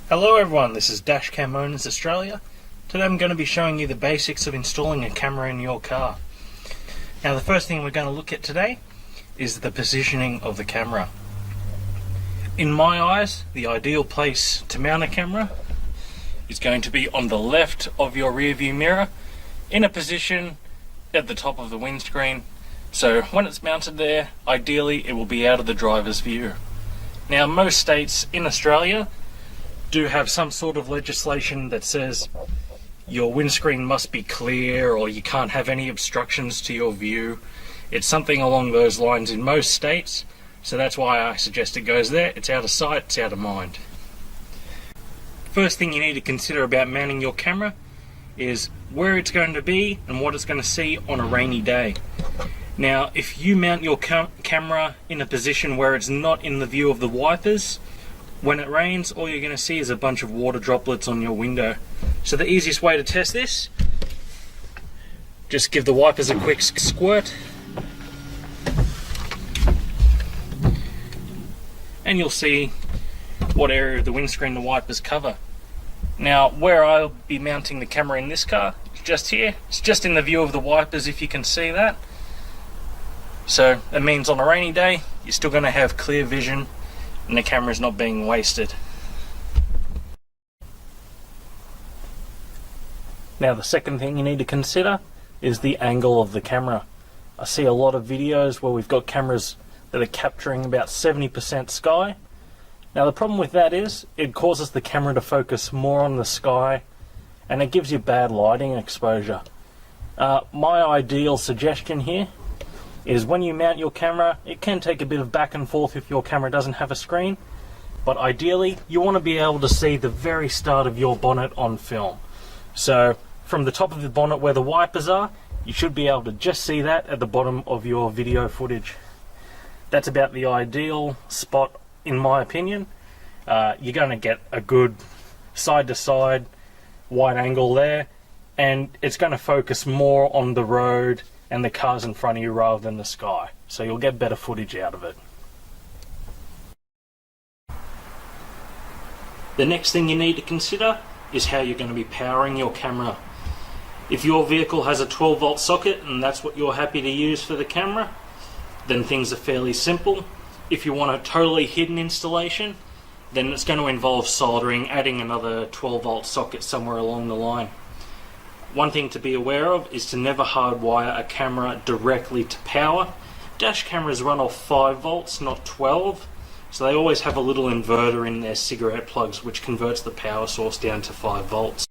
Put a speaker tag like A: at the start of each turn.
A: Hello everyone, this is Dashcam Owners Australia. Today I'm going to be showing you the basics of installing a camera in your car. Now the first thing we're going to look at today is the positioning of the camera. In my eyes, the ideal place to mount a camera is going to be on the left of your rear view mirror in a position at the top of the windscreen. So when it's mounted there, ideally it will be out of the driver's view. Now most states in Australia do have some sort of legislation that says your windscreen must be clear or you can't have any obstructions to your view. It's something along those lines in most states, so that's why I suggest it goes there. It's out of sight, it's out of mind. First thing you need to consider about mounting your camera is where it's going to be and what it's going to see on a rainy day. Now if you mount your camera in a position where it's not in the view of the wipers, when it rains, all you're going to see is a bunch of water droplets on your window. So the easiest way to test this, just give the wipers a quick squirt and you'll see what area of the windscreen the wipers cover. Now where I'll be mounting the camera in this car, just here, it's just in the view of the wipers, if you can see that. So it means on a rainy day you're still going to have clear vision and the camera's not being wasted. Now the second thing you need to consider is the angle of the camera. I see a lot of videos where we've got cameras that are capturing about 70% sky. Now the problem with that is it causes the camera to focus more on the sky and it gives you bad lighting exposure. My ideal suggestion here is when you mount your camera, it can take a bit of back and forth if your camera doesn't have a screen, but ideally you want to be able to see the very start of your bonnet on film. So from the top of the bonnet where the wipers are, you should be able to just see that at the bottom of your video footage. That's about the ideal spot in my opinion. You're going to get a good side to side wide angle there, and it's going to focus more on the road and the cars in front of you rather than the sky, so you'll get better footage out of it. The next thing you need to consider is how you're going to be powering your camera. If your vehicle has a 12 volt socket and that's what you're happy to use for the camera, then things are fairly simple. If you want a totally hidden installation, then it's going to involve soldering, adding another 12 volt socket somewhere along the line. One thing to be aware of is to never hardwire a camera directly to power. Dash cameras run off 5 volts, not 12, so they always have a little inverter in their cigarette plugs which converts the power source down to 5 volts.